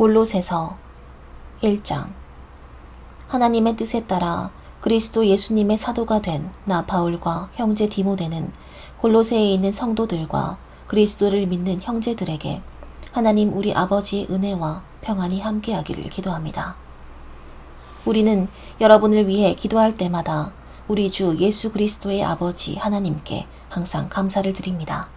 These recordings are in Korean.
골로새서 1장. 하나님의 뜻에 따라 그리스도 예수님의 사도가 된 나 바울과 형제 디모데는 골로새에 있는 성도들과 그리스도를 믿는 형제들에게 하나님 우리 아버지의 은혜와 평안이 함께하기를 기도합니다. 우리는 여러분을 위해 기도할 때마다 우리 주 예수 그리스도의 아버지 하나님께 항상 감사를 드립니다.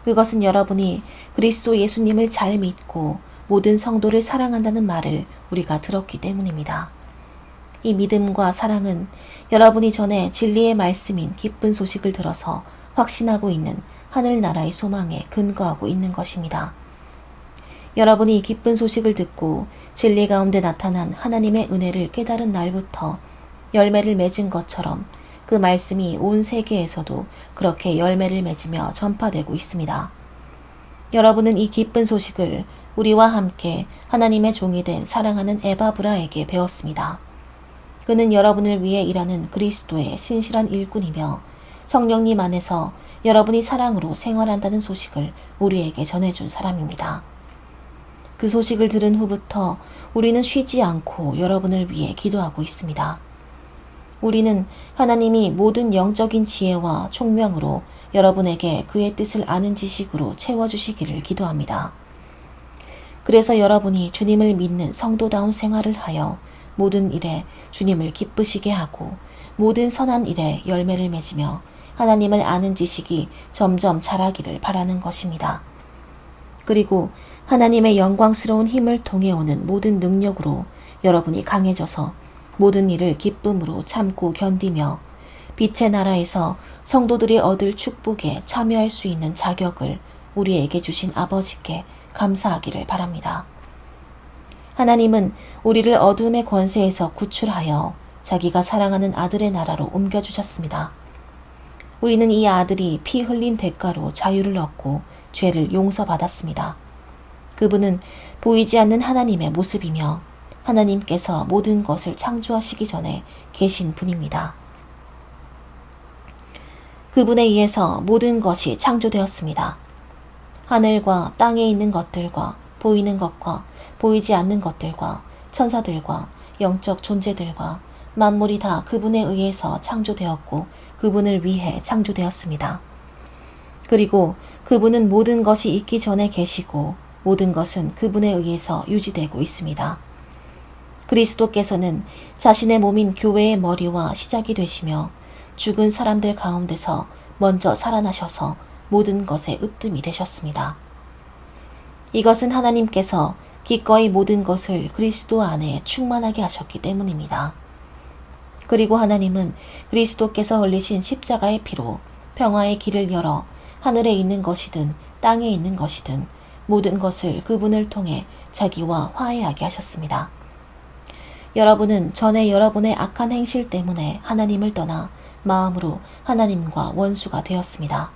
그것은 여러분이 그리스도 예수님을 잘 믿고 모든 성도를 사랑한다는 말을 우리가 들었기 때문입니다. 이 믿음과 사랑은 여러분이 전에 진리의 말씀인 기쁜 소식을 들어서 확신하고 있는 하늘나라의 소망에 근거하고 있는 것입니다. 여러분이 기쁜 소식을 듣고 진리 가운데 나타난 하나님의 은혜를 깨달은 날부터 열매를 맺은 것처럼 그 말씀이 온 세계에서도 그렇게 열매를 맺으며 전파되고 있습니다. 여러분은 이 기쁜 소식을 우리와 함께 하나님의 종이 된 사랑하는 에바브라에게 배웠습니다. 그는 여러분을 위해 일하는 그리스도의 신실한 일꾼이며 성령님 안에서 여러분이 사랑으로 생활한다는 소식을 우리에게 전해준 사람입니다. 그 소식을 들은 후부터 우리는 쉬지 않고 여러분을 위해 기도하고 있습니다. 우리는 하나님이 모든 영적인 지혜와 총명으로 여러분에게 그의 뜻을 아는 지식으로 채워주시기를 기도합니다. 그래서 여러분이 주님을 믿는 성도다운 생활을 하여 모든 일에 주님을 기쁘시게 하고 모든 선한 일에 열매를 맺으며 하나님을 아는 지식이 점점 자라기를 바라는 것입니다. 그리고 하나님의 영광스러운 힘을 통해 오는 모든 능력으로 여러분이 강해져서 모든 일을 기쁨으로 참고 견디며 빛의 나라에서 성도들이 얻을 축복에 참여할 수 있는 자격을 우리에게 주신 아버지께 감사하기를 바랍니다. 하나님은 우리를 어둠의 권세에서 구출하여 자기가 사랑하는 아들의 나라로 옮겨주셨습니다. 우리는 이 아들이 피 흘린 대가로 자유를 얻고 죄를 용서받았습니다. 그분은 보이지 않는 하나님의 모습이며 하나님께서 모든 것을 창조하시기 전에 계신 분입니다. 그분에 의해서 모든 것이 창조되었습니다. 하늘과 땅에 있는 것들과 보이는 것과 보이지 않는 것들과 천사들과 영적 존재들과 만물이 다 그분에 의해서 창조되었고 그분을 위해 창조되었습니다. 그리고 그분은 모든 것이 있기 전에 계시고 모든 것은 그분에 의해서 유지되고 있습니다. 그리스도께서는 자신의 몸인 교회의 머리와 시작이 되시며 죽은 사람들 가운데서 먼저 살아나셔서 모든 것에 으뜸이 되셨습니다. 이것은 하나님께서 기꺼이 모든 것을 그리스도 안에 충만하게 하셨기 때문입니다. 그리고 하나님은 그리스도께서 흘리신 십자가의 피로 평화의 길을 열어 하늘에 있는 것이든 땅에 있는 것이든 모든 것을 그분을 통해 자기와 화해하게 하셨습니다. 여러분은 전에 여러분의 악한 행실 때문에 하나님을 떠나 마음으로 하나님과 원수가 되었습니다.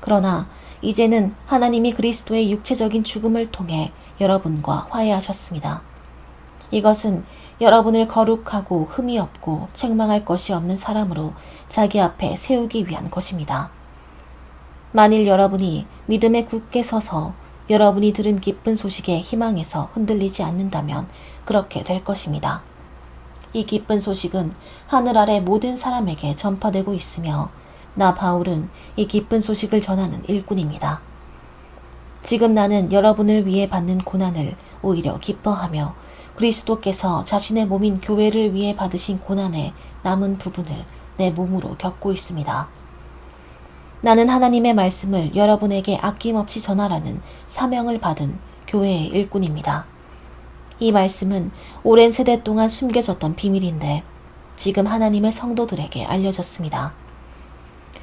그러나 이제는 하나님이 그리스도의 육체적인 죽음을 통해 여러분과 화해하셨습니다. 이것은 여러분을 거룩하고 흠이 없고 책망할 것이 없는 사람으로 자기 앞에 세우기 위한 것입니다. 만일 여러분이 믿음에 굳게 서서 여러분이 들은 기쁜 소식의 희망에서 흔들리지 않는다면 그렇게 될 것입니다. 이 기쁜 소식은 하늘 아래 모든 사람에게 전파되고 있으며 나 바울은 이 기쁜 소식을 전하는 일꾼입니다. 지금 나는 여러분을 위해 받는 고난을 오히려 기뻐하며 그리스도께서 자신의 몸인 교회를 위해 받으신 고난의 남은 부분을 내 몸으로 겪고 있습니다. 나는 하나님의 말씀을 여러분에게 아낌없이 전하라는 사명을 받은 교회의 일꾼입니다. 이 말씀은 오랜 세대 동안 숨겨졌던 비밀인데 지금 하나님의 성도들에게 알려졌습니다.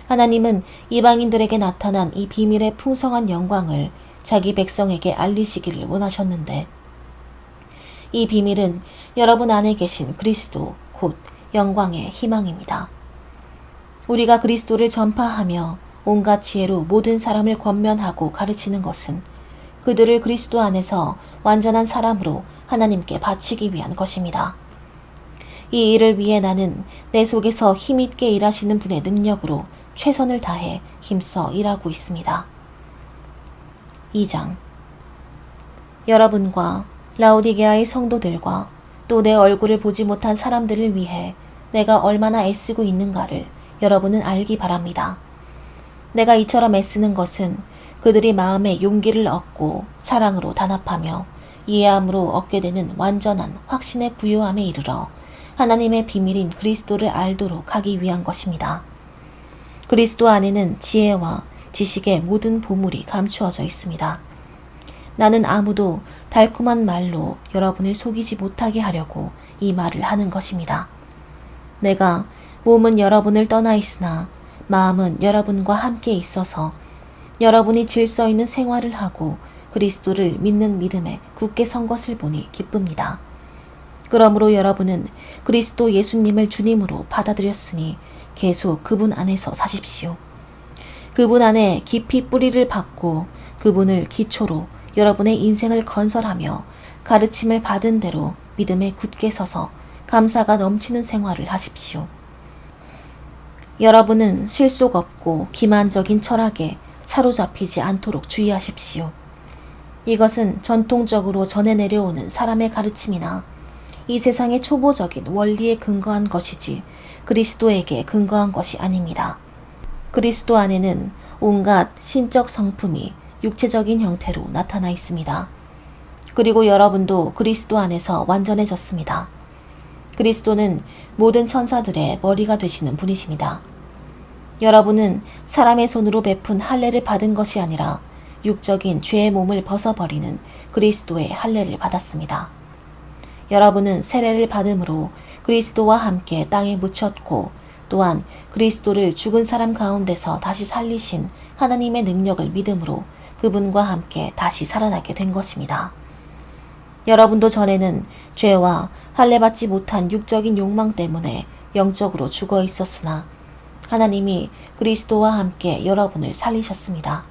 하나님은 이방인들에게 나타난 이 비밀의 풍성한 영광을 자기 백성에게 알리시기를 원하셨는데 이 비밀은 여러분 안에 계신 그리스도 곧 영광의 희망입니다. 우리가 그리스도를 전파하며 온갖 지혜로 모든 사람을 권면하고 가르치는 것은 그들을 그리스도 안에서 완전한 사람으로 하나님께 바치기 위한 것입니다. 이 일을 위해 나는 내 속에서 힘있게 일하시는 분의 능력으로 최선을 다해 힘써 일하고 있습니다. 2장. 여러분과 라오디게아의 성도들과 또 내 얼굴을 보지 못한 사람들을 위해 내가 얼마나 애쓰고 있는가를 여러분은 알기 바랍니다. 내가 이처럼 애쓰는 것은 그들이 마음에 용기를 얻고 사랑으로 단합하며 이해함으로 얻게 되는 완전한 확신의 부요함에 이르러 하나님의 비밀인 그리스도를 알도록 하기 위한 것입니다. 그리스도 안에는 지혜와 지식의 모든 보물이 감추어져 있습니다. 나는 아무도 달콤한 말로 여러분을 속이지 못하게 하려고 이 말을 하는 것입니다. 내가 몸은 여러분을 떠나 있으나 마음은 여러분과 함께 있어서 여러분이 질서 있는 생활을 하고 그리스도를 믿는 믿음에 굳게 선 것을 보니 기쁩니다. 그러므로 여러분은 그리스도 예수님을 주님으로 받아들였으니 계속 그분 안에서 사십시오. 그분 안에 깊이 뿌리를 박고 그분을 기초로 여러분의 인생을 건설하며 가르침을 받은 대로 믿음에 굳게 서서 감사가 넘치는 생활을 하십시오. 여러분은 실속 없고 기만적인 철학에 사로잡히지 않도록 주의하십시오. 이것은 전통적으로 전해 내려오는 사람의 가르침이나 이 세상의 초보적인 원리에 근거한 것이지 그리스도에게 근거한 것이 아닙니다. 그리스도 안에는 온갖 신적 성품이 육체적인 형태로 나타나 있습니다. 그리고 여러분도 그리스도 안에서 완전해졌습니다. 그리스도는 모든 천사들의 머리가 되시는 분이십니다. 여러분은 사람의 손으로 베푼 할례를 받은 것이 아니라 육적인 죄의 몸을 벗어버리는 그리스도의 할례를 받았습니다. 여러분은 세례를 받음으로 그리스도와 함께 땅에 묻혔고 또한 그리스도를 죽은 사람 가운데서 다시 살리신 하나님의 능력을 믿음으로 그분과 함께 다시 살아나게 된 것입니다. 여러분도 전에는 죄와 할례받지 못한 육적인 욕망 때문에 영적으로 죽어 있었으나 하나님이 그리스도와 함께 여러분을 살리셨습니다.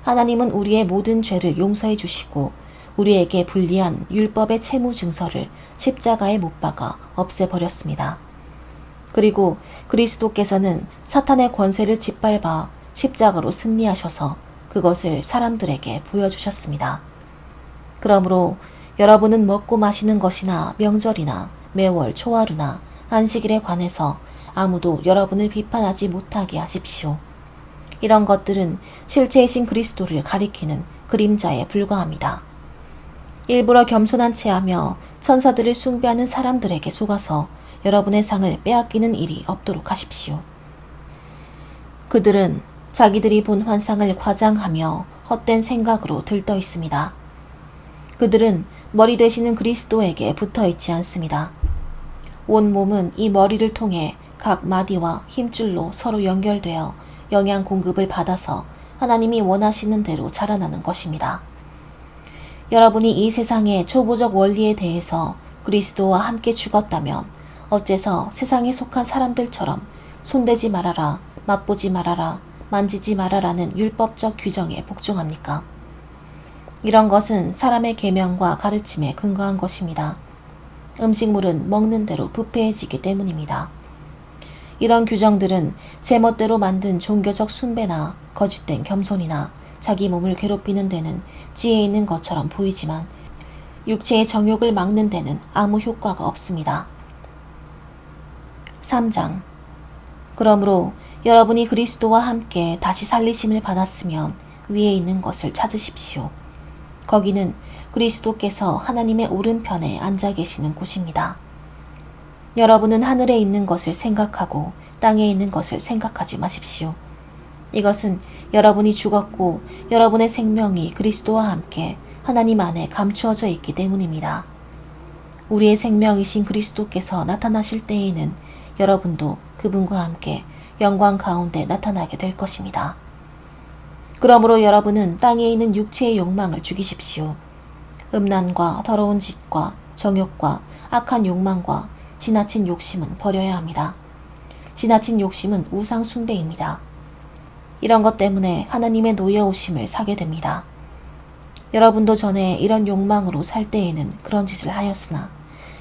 하나님은 우리의 모든 죄를 용서해 주시고 우리에게 불리한 율법의 채무 증서를 십자가에 못 박아 없애버렸습니다. 그리고 그리스도께서는 사탄의 권세를 짓밟아 십자가로 승리하셔서 그것을 사람들에게 보여주셨습니다. 그러므로 여러분은 먹고 마시는 것이나 명절이나 매월 초하루나 안식일에 관해서 아무도 여러분을 비판하지 못하게 하십시오. 이런 것들은 실체이신 그리스도를 가리키는 그림자에 불과합니다. 일부러 겸손한 채 하며 천사들을 숭배하는 사람들에게 속아서 여러분의 상을 빼앗기는 일이 없도록 하십시오. 그들은 자기들이 본 환상을 과장하며 헛된 생각으로 들떠 있습니다. 그들은 머리 되시는 그리스도에게 붙어 있지 않습니다. 온 몸은 이 머리를 통해 각 마디와 힘줄로 서로 연결되어 영양 공급을 받아서 하나님이 원하시는 대로 자라나는 것입니다. 여러분이 이 세상의 초보적 원리에 대해서 그리스도와 함께 죽었다면 어째서 세상에 속한 사람들처럼 손대지 말아라, 맛보지 말아라, 만지지 말아라는 율법적 규정에 복종합니까? 이런 것은 사람의 계명과 가르침에 근거한 것입니다. 음식물은 먹는 대로 부패해지기 때문입니다. 이런 규정들은 제멋대로 만든 종교적 숭배나 거짓된 겸손이나 자기 몸을 괴롭히는 데는 지혜 있는 것처럼 보이지만 육체의 정욕을 막는 데는 아무 효과가 없습니다. 3장. 그러므로 여러분이 그리스도와 함께 다시 살리심을 받았으면 위에 있는 것을 찾으십시오. 거기는 그리스도께서 하나님의 오른편에 앉아 계시는 곳입니다. 여러분은 하늘에 있는 것을 생각하고 땅에 있는 것을 생각하지 마십시오. 이것은 여러분이 죽었고 여러분의 생명이 그리스도와 함께 하나님 안에 감추어져 있기 때문입니다. 우리의 생명이신 그리스도께서 나타나실 때에는 여러분도 그분과 함께 영광 가운데 나타나게 될 것입니다. 그러므로 여러분은 땅에 있는 육체의 욕망을 죽이십시오. 음란과 더러운 짓과 정욕과 악한 욕망과 지나친 욕심은 버려야 합니다. 지나친 욕심은 우상 숭배입니다. 이런 것 때문에 하나님의 노여우심을 사게 됩니다. 여러분도 전에 이런 욕망으로 살 때에는 그런 짓을 하였으나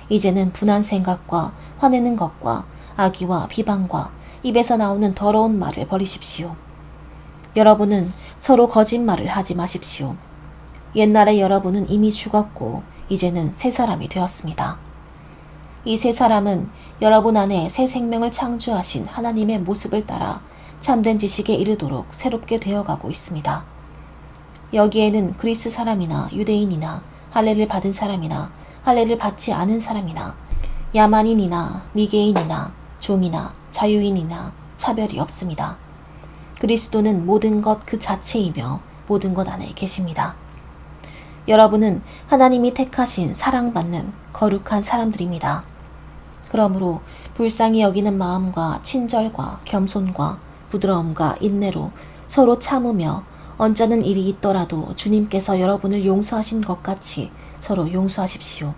이제는 분한 생각과 화내는 것과 악의와 비방과 입에서 나오는 더러운 말을 버리십시오. 여러분은 서로 거짓말을 하지 마십시오. 옛날에 여러분은 이미 죽었고 이제는 새 사람이 되었습니다. 이 새 사람은 여러분 안에 새 생명을 창조하신 하나님의 모습을 따라 참된 지식에 이르도록 새롭게 되어가고 있습니다. 여기에는 그리스 사람이나 유대인이나 할례를 받은 사람이나 할례를 받지 않은 사람이나 야만인이나 미개인이나 종이나 자유인이나 차별이 없습니다. 그리스도는 모든 것 그 자체이며 모든 것 안에 계십니다. 여러분은 하나님이 택하신 사랑받는 거룩한 사람들입니다. 그러므로 불쌍히 여기는 마음과 친절과 겸손과 부드러움과 인내로 서로 참으며 언짢은 일이 있더라도 주님께서 여러분을 용서하신 것 같이 서로 용서하십시오.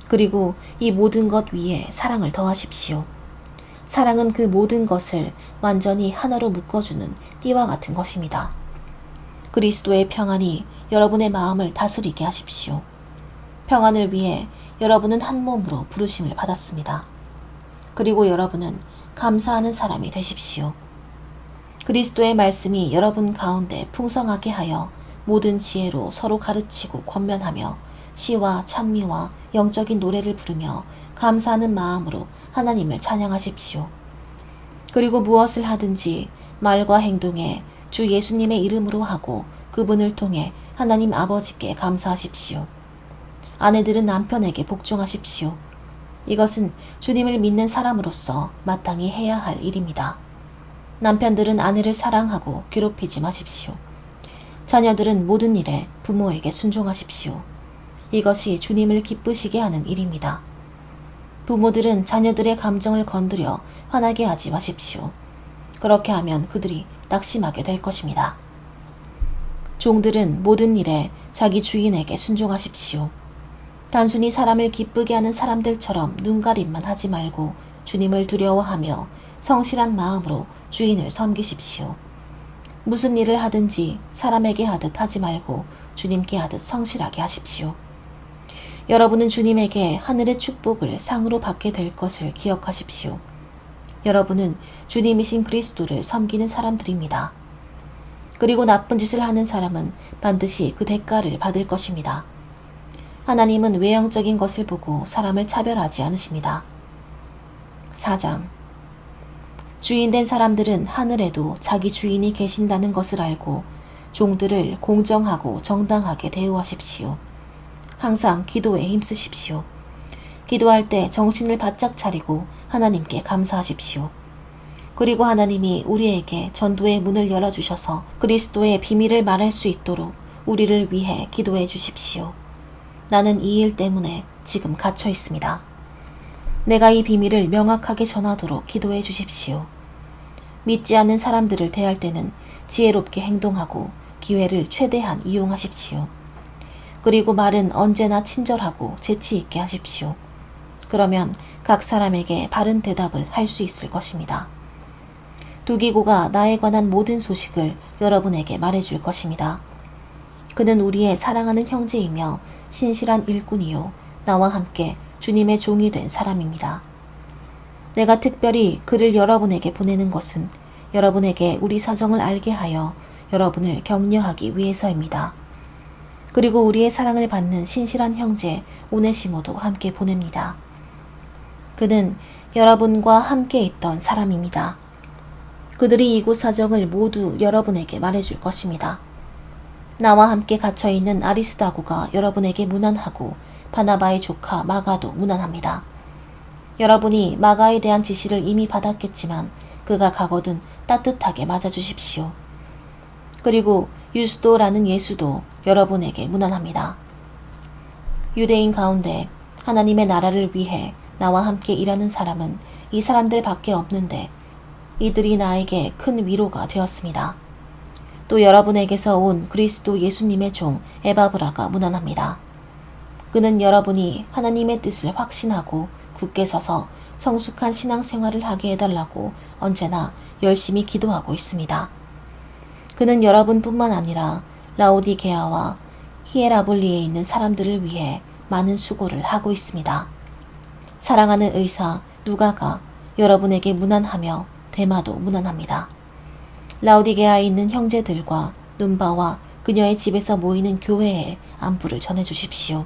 그리고 이 모든 것 위에 사랑을 더하십시오. 사랑은 그 모든 것을 완전히 하나로 묶어주는 띠와 같은 것입니다. 그리스도의 평안이 여러분의 마음을 다스리게 하십시오. 평안을 위해 여러분은 한 몸으로 부르심을 받았습니다. 그리고 여러분은 감사하는 사람이 되십시오. 그리스도의 말씀이 여러분 가운데 풍성하게 하여 모든 지혜로 서로 가르치고 권면하며 시와 찬미와 영적인 노래를 부르며 감사하는 마음으로 하나님을 찬양하십시오. 그리고 무엇을 하든지 말과 행동에 주 예수님의 이름으로 하고 그분을 통해 하나님 아버지께 감사하십시오. 아내들은 남편에게 복종하십시오. 이것은 주님을 믿는 사람으로서 마땅히 해야 할 일입니다. 남편들은 아내를 사랑하고 괴롭히지 마십시오. 자녀들은 모든 일에 부모에게 순종하십시오. 이것이 주님을 기쁘시게 하는 일입니다. 부모들은 자녀들의 감정을 건드려 화나게 하지 마십시오. 그렇게 하면 그들이 낙심하게 될 것입니다. 종들은 모든 일에 자기 주인에게 순종하십시오. 단순히 사람을 기쁘게 하는 사람들처럼 눈가림만 하지 말고 주님을 두려워하며 성실한 마음으로 주인을 섬기십시오. 무슨 일을 하든지 사람에게 하듯 하지 말고 주님께 하듯 성실하게 하십시오. 여러분은 주님에게 하늘의 축복을 상으로 받게 될 것을 기억하십시오. 여러분은 주님이신 그리스도를 섬기는 사람들입니다. 그리고 나쁜 짓을 하는 사람은 반드시 그 대가를 받을 것입니다. 하나님은 외형적인 것을 보고 사람을 차별하지 않으십니다. 4장 주인된 사람들은 하늘에도 자기 주인이 계신다는 것을 알고 종들을 공정하고 정당하게 대우하십시오. 항상 기도에 힘쓰십시오. 기도할 때 정신을 바짝 차리고 하나님께 감사하십시오. 그리고 하나님이 우리에게 전도의 문을 열어주셔서 그리스도의 비밀을 말할 수 있도록 우리를 위해 기도해 주십시오. 나는 이 일 때문에 지금 갇혀 있습니다. 내가 이 비밀을 명확하게 전하도록 기도해 주십시오. 믿지 않는 사람들을 대할 때는 지혜롭게 행동하고 기회를 최대한 이용하십시오. 그리고 말은 언제나 친절하고 재치 있게 하십시오. 그러면 각 사람에게 바른 대답을 할 수 있을 것입니다. 두기고가 나에 관한 모든 소식을 여러분에게 말해줄 것입니다. 그는 우리의 사랑하는 형제이며 신실한 일꾼이요 나와 함께 주님의 종이 된 사람입니다. 내가 특별히 그를 여러분에게 보내는 것은 여러분에게 우리 사정을 알게 하여 여러분을 격려하기 위해서입니다. 그리고 우리의 사랑을 받는 신실한 형제 오네시모도 함께 보냅니다. 그는 여러분과 함께 있던 사람입니다. 그들이 이곳 사정을 모두 여러분에게 말해줄 것입니다. 나와 함께 갇혀있는 아리스다고가 여러분에게 문안하고 바나바의 조카 마가도 문안합니다. 여러분이 마가에 대한 지시를 이미 받았겠지만 그가 가거든 따뜻하게 맞아주십시오. 그리고 유스도라는 예수도 여러분에게 문안합니다. 유대인 가운데 하나님의 나라를 위해 나와 함께 일하는 사람은 이 사람들 밖에 없는데 이들이 나에게 큰 위로가 되었습니다. 또 여러분에게서 온 그리스도 예수님의 종 에바브라가 문안합니다. 그는 여러분이 하나님의 뜻을 확신하고 굳게 서서 성숙한 신앙생활을 하게 해달라고 언제나 열심히 기도하고 있습니다. 그는 여러분뿐만 아니라 라오디게아와 히에라볼리에 있는 사람들을 위해 많은 수고를 하고 있습니다. 사랑하는 의사 누가가 여러분에게 문안하며 데마도 문안합니다. 라오디게아에 있는 형제들과 눈바와 그녀의 집에서 모이는 교회에 안부를 전해주십시오.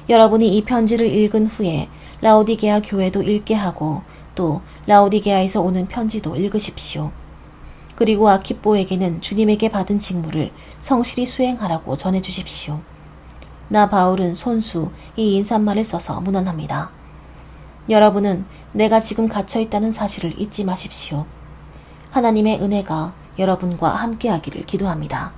여러분이 이 편지를 읽은 후에 라오디게아 교회도 읽게 하고 또 라오디게아에서 오는 편지도 읽으십시오. 그리고 아키뽀에게는 주님에게 받은 직무를 성실히 수행하라고 전해주십시오. 나 바울은 손수 이 인사말을 써서 문안합니다. 여러분은 내가 지금 갇혀있다는 사실을 잊지 마십시오. 하나님의 은혜가 여러분과 함께하기를 기도합니다.